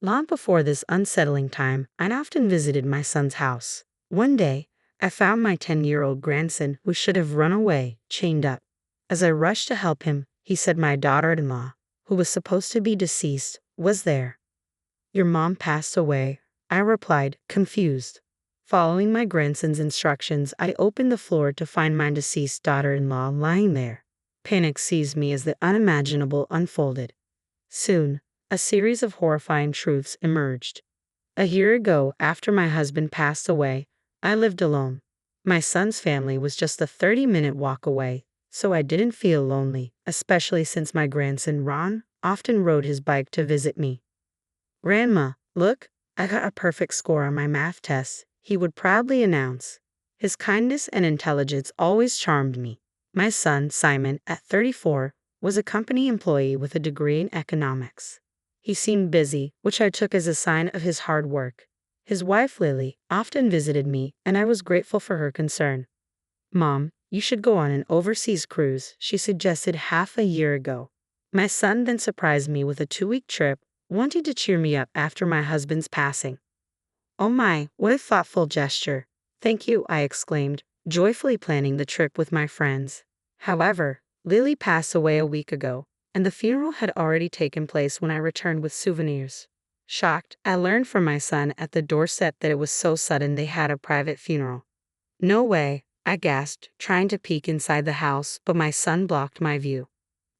Long before this unsettling time, I'd often visited my son's house. One day, I found my 10-year-old grandson, who should have run away, chained up. As I rushed to help him, he said my daughter-in-law, who was supposed to be deceased, was there. "Your mom passed away," I replied, confused. Following my grandson's instructions, I opened the floor to find my deceased daughter-in-law lying there. Panic seized me as the unimaginable unfolded. Soon, a series of horrifying truths emerged. A year ago, after my husband passed away, I lived alone. My son's family was just a 30-minute walk away, so I didn't feel lonely, especially since my grandson Ron often rode his bike to visit me. "Grandma, look, I got a perfect score on my math test," he would proudly announce. His kindness and intelligence always charmed me. My son, Simon, at 34, was a company employee with a degree in economics. He seemed busy, which I took as a sign of his hard work. His wife, Lily, often visited me, and I was grateful for her concern. "Mom, you should go on an overseas cruise," she suggested half a year ago. My son then surprised me with a 2-week trip, wanting to cheer me up after my husband's passing. "Oh my, what a thoughtful gesture. Thank you," I exclaimed, joyfully planning the trip with my friends. However, Lily passed away a week ago, and the funeral had already taken place when I returned with souvenirs. Shocked, I learned from my son at the doorstep that it was so sudden they had a private funeral. "No way," I gasped, trying to peek inside the house, but my son blocked my view.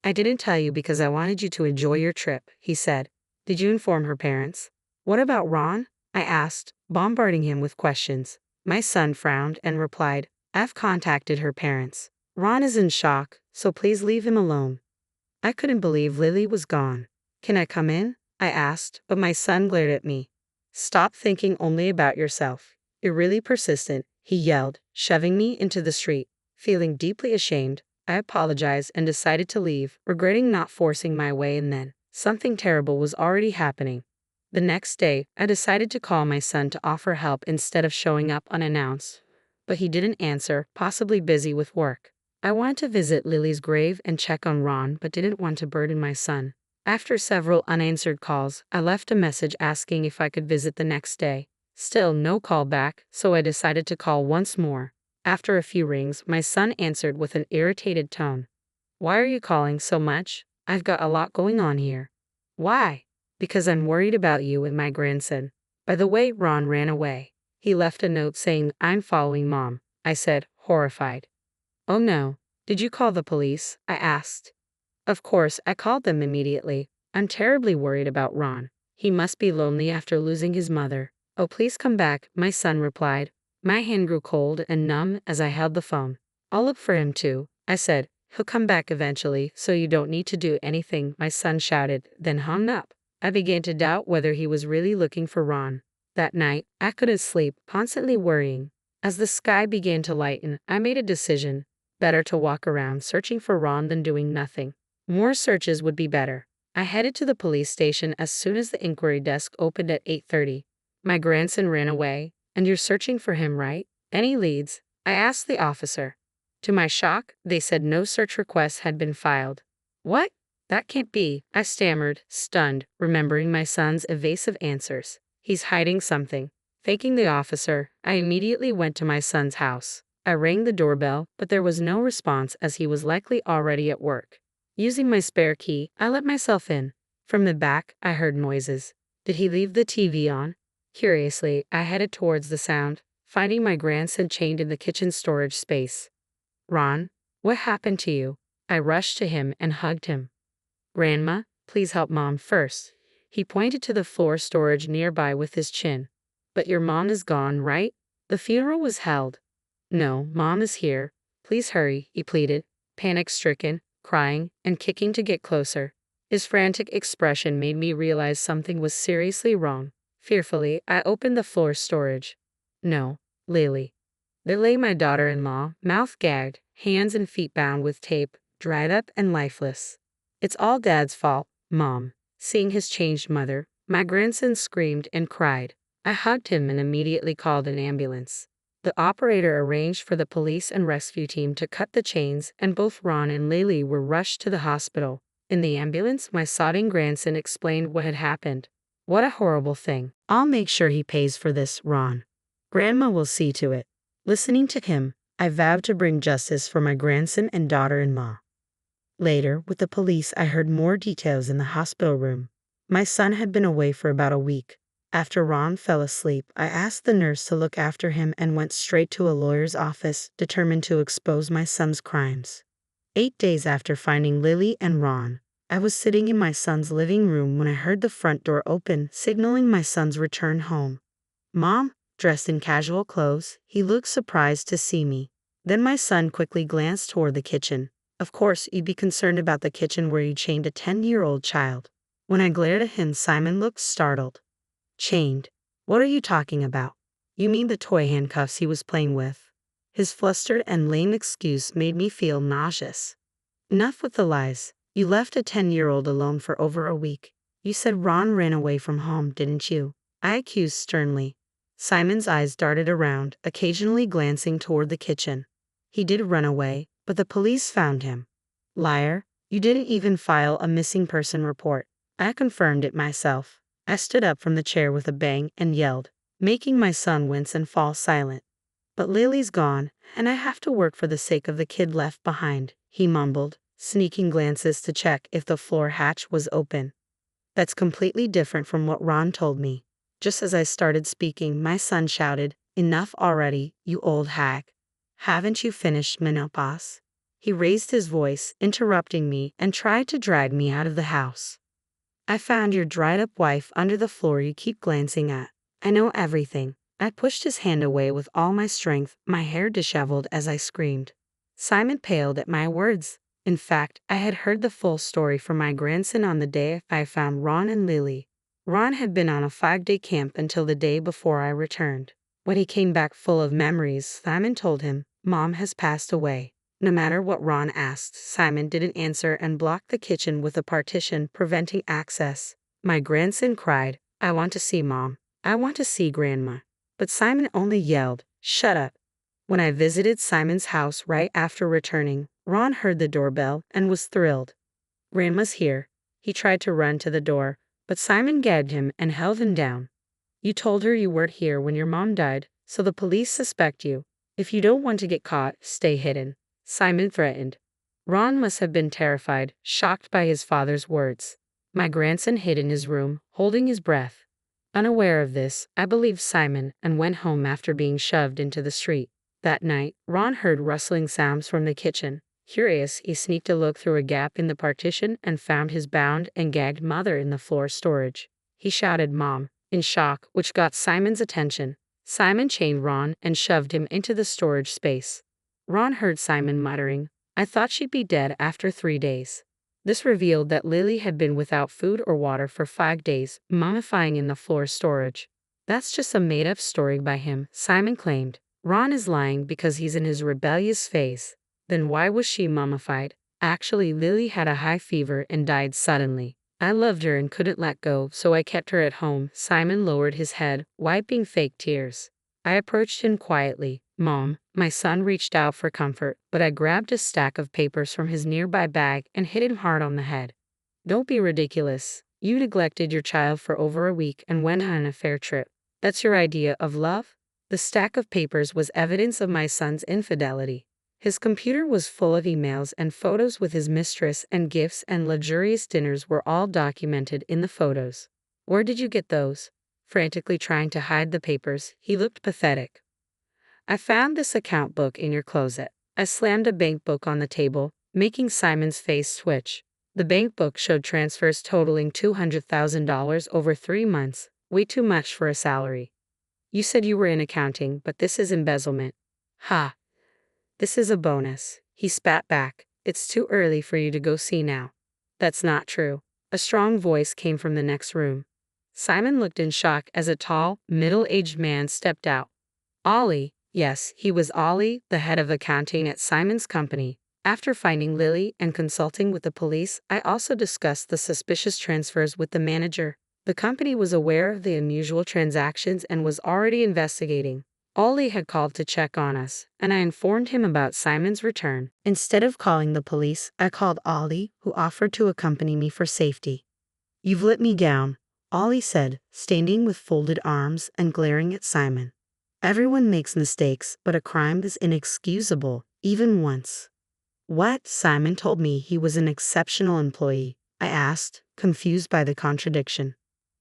"I didn't tell you because I wanted you to enjoy your trip," he said. "Did you inform her parents?" "What about Ron?" I asked, bombarding him with questions. My son frowned and replied, "I've contacted her parents. Ron is in shock, so please leave him alone." I couldn't believe Lily was gone. "Can I come in?" I asked, but my son glared at me. "Stop thinking only about yourself. You're really persistent," he yelled, shoving me into the street. Feeling deeply ashamed, I apologized and decided to leave, regretting not forcing my way in then. Something terrible was already happening. The next day, I decided to call my son to offer help instead of showing up unannounced. But he didn't answer, possibly busy with work. I wanted to visit Lily's grave and check on Ron, but didn't want to burden my son. After several unanswered calls, I left a message asking if I could visit the next day. Still no call back, so I decided to call once more. After a few rings, my son answered with an irritated tone. "Why are you calling so much? I've got a lot going on here." "Why?" "Because I'm worried about you and my grandson." By the way, Ron ran away. He left a note saying, "I'm following Mom," I said, horrified. "Oh no. Did you call the police?" I asked. Of course, I called them immediately. I'm terribly worried about Ron. He must be lonely after losing his mother. "Oh, please come back," my son replied. My hand grew cold and numb as I held the phone. "I'll look for him too," I said. "He'll come back eventually, so you don't need to do anything," my son shouted, then hung up. I began to doubt whether he was really looking for Ron. That night, I couldn't sleep, constantly worrying. As the sky began to lighten, I made a decision. Better to walk around searching for Ron than doing nothing. More searches would be better. I headed to the police station as soon as the inquiry desk opened at 8:30. "My grandson ran away, and you're searching for him, right? Any leads?" I asked the officer. To my shock, they said no search request had been filed. "What? That can't be," I stammered, stunned, remembering my son's evasive answers. "He's hiding something." Thanking the officer, I immediately went to my son's house. I rang the doorbell, but there was no response as he was likely already at work. Using my spare key, I let myself in. From the back, I heard noises. Did he leave the TV on? Curiously, I headed towards the sound, finding my grandson chained in the kitchen storage space. "Ron, what happened to you?" I rushed to him and hugged him. "Grandma, please help Mom first." He pointed to the floor storage nearby with his chin. "But your mom is gone, right? The funeral was held." "No, Mom is here. Please hurry," he pleaded, panic-stricken, crying, and kicking to get closer. His frantic expression made me realize something was seriously wrong. Fearfully, I opened the floor storage. No, Lily. There lay my daughter-in-law, mouth gagged, hands and feet bound with tape, dried up and lifeless. "It's all Dad's fault, Mom." Seeing his changed mother, my grandson screamed and cried. I hugged him and immediately called an ambulance. The operator arranged for the police and rescue team to cut the chains, and both Ron and Lily were rushed to the hospital. In the ambulance, my sobbing grandson explained what had happened. What a horrible thing. I'll make sure he pays for this, Ron. Grandma will see to it. Listening to him, I vowed to bring justice for my grandson and daughter-in-law. Later, with the police, I heard more details in the hospital room. My son had been away for about a week. After Ron fell asleep, I asked the nurse to look after him and went straight to a lawyer's office, determined to expose my son's crimes. 8 days after finding Lily and Ron, I was sitting in my son's living room when I heard the front door open, signaling my son's return home. Mom, dressed in casual clothes, he looked surprised to see me. Then my son quickly glanced toward the kitchen. Of course, you'd be concerned about the kitchen where you chained a 10-year-old child. When I glared at him, Simon looked startled. Chained? What are you talking about? You mean the toy handcuffs he was playing with? His flustered and lame excuse made me feel nauseous. Enough with the lies. You left a 10-year-old alone for over a week. You said Ron ran away from home, didn't you? I accused sternly. Simon's eyes darted around, occasionally glancing toward the kitchen. He did run away, but the police found him. Liar, you didn't even file a missing person report. I confirmed it myself. I stood up from the chair with a bang and yelled, making my son wince and fall silent. But Lily's gone, and I have to work for the sake of the kid left behind, he mumbled, sneaking glances to check if the floor hatch was open. That's completely different from what Ron told me. Just as I started speaking, my son shouted, Enough already, you old hag. Haven't you finished menopause? He raised his voice, interrupting me, and tried to drag me out of the house. I found your dried-up wife under the floor you keep glancing at. I know everything. I pushed his hand away with all my strength, my hair disheveled as I screamed. Simon paled at my words. In fact, I had heard the full story from my grandson on the day I found Ron and Lily. Ron had been on a 5-day camp until the day before I returned. When he came back full of memories, Simon told him, Mom has passed away. No matter what Ron asked, Simon didn't answer and blocked the kitchen with a partition, preventing access. My grandson cried, I want to see Mom. I want to see Grandma. But Simon only yelled, Shut up. When I visited Simon's house right after returning, Ron heard the doorbell and was thrilled. Grandma's here. He tried to run to the door, but Simon gagged him and held him down. You told her you weren't here when your mom died, so the police suspect you. If you don't want to get caught, stay hidden, Simon threatened. Ron must have been terrified, shocked by his father's words. My grandson hid in his room, holding his breath. Unaware of this, I believed Simon and went home after being shoved into the street. That night, Ron heard rustling sounds from the kitchen. Curious, he sneaked a look through a gap in the partition and found his bound and gagged mother in the floor storage. He shouted, Mom, in shock, which got Simon's attention. Simon chained Ron and shoved him into the storage space. Ron heard Simon muttering, I thought she'd be dead after 3 days. This revealed that Lily had been without food or water for 5 days, mummifying in the floor storage. That's just a made-up story by him, Simon claimed. Ron is lying because he's in his rebellious phase. Then why was she mummified? Actually, Lily had a high fever and died suddenly. I loved her and couldn't let go, so I kept her at home. Simon lowered his head, wiping fake tears. I approached him quietly. Mom, my son reached out for comfort, but I grabbed a stack of papers from his nearby bag and hit him hard on the head. Don't be ridiculous. You neglected your child for over a week and went on a fair trip. That's your idea of love? The stack of papers was evidence of my son's infidelity. His computer was full of emails and photos with his mistress, and gifts and luxurious dinners were all documented in the photos. Where did you get those? Frantically trying to hide the papers, he looked pathetic. I found this account book in your closet. I slammed a bank book on the table, making Simon's face twitch. The bank book showed transfers totaling $200,000 over 3 months, way too much for a salary. You said you were in accounting, but this is embezzlement. Ha! This is a bonus. He spat back. It's too early for you to go see now. That's not true. A strong voice came from the next room. Simon looked in shock as a tall, middle-aged man stepped out. Ollie. Yes, he was Ollie, the head of accounting at Simon's company. After finding Lily and consulting with the police, I also discussed the suspicious transfers with the manager. The company was aware of the unusual transactions and was already investigating. Ollie had called to check on us, and I informed him about Simon's return. Instead of calling the police, I called Ollie, who offered to accompany me for safety. You've let me down, Ollie said, standing with folded arms and glaring at Simon. Everyone makes mistakes, but a crime is inexcusable, even once. What? Simon told me he was an exceptional employee, I asked, confused by the contradiction.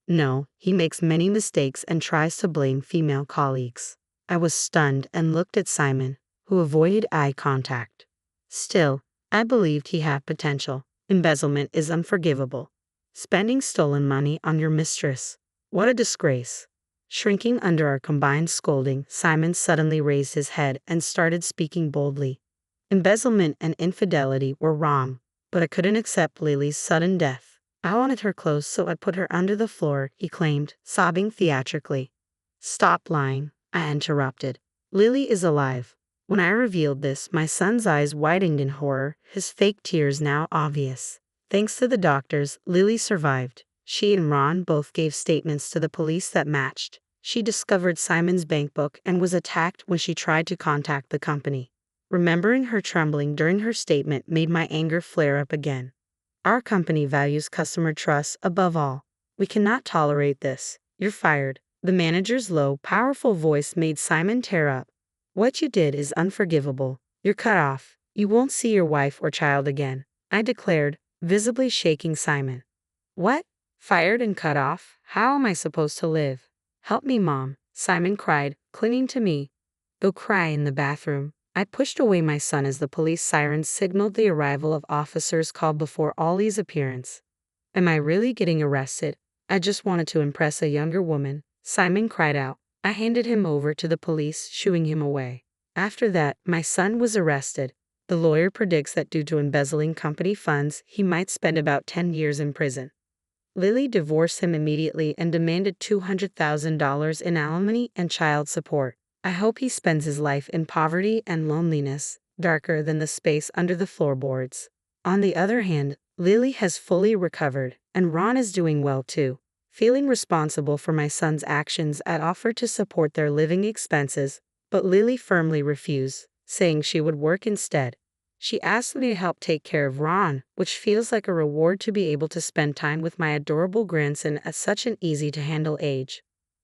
No, he makes many mistakes and tries to blame female colleagues. I was stunned and looked at Simon, who avoided eye contact. Still, I believed he had potential. Embezzlement is unforgivable. Spending stolen money on your mistress. What a disgrace. Shrinking under our combined scolding, Simon suddenly raised his head and started speaking boldly. Embezzlement and infidelity were wrong, but I couldn't accept Lily's sudden death. I wanted her close, so I put her under the floor, he claimed, sobbing theatrically. Stop lying, I interrupted. Lily is alive. When I revealed this, my son's eyes widened in horror, his fake tears now obvious. Thanks to the doctors, Lily survived. She and Ron both gave statements to the police that matched. She discovered Simon's bank book and was attacked when she tried to contact the company. Remembering her trembling during her statement made my anger flare up again. Our company values customer trust above all. We cannot tolerate this. You're fired. The manager's low, powerful voice made Simon tear up. What you did is unforgivable. You're cut off. You won't see your wife or child again, I declared, visibly shaking Simon. What? Fired and cut off? How am I supposed to live? Help me, Mom, Simon cried, clinging to me. Go cry in the bathroom. I pushed away my son as the police sirens signaled the arrival of officers called before Ollie's appearance. Am I really getting arrested? I just wanted to impress a younger woman, Simon cried out. I handed him over to the police, shooing him away. After that, my son was arrested. The lawyer predicts that due to embezzling company funds, he might spend about 10 years in prison. Lily divorced him immediately and demanded $200,000 in alimony and child support. I hope he spends his life in poverty and loneliness, darker than the space under the floorboards. On the other hand, Lily has fully recovered, and Ron is doing well too. Feeling responsible for my son's actions, I offered to support their living expenses, but Lily firmly refused, saying she would work instead. She asked me to help take care of Ron, which feels like a reward to be able to spend time with my adorable grandson at such an easy-to-handle age.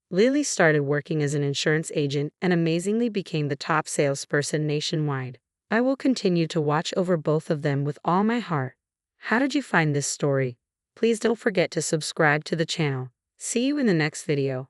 Lily started working as an insurance agent and amazingly became the top salesperson nationwide. I will continue to watch over both of them with all my heart. How did you find this story? Please don't forget to subscribe to the channel. See you in the next video.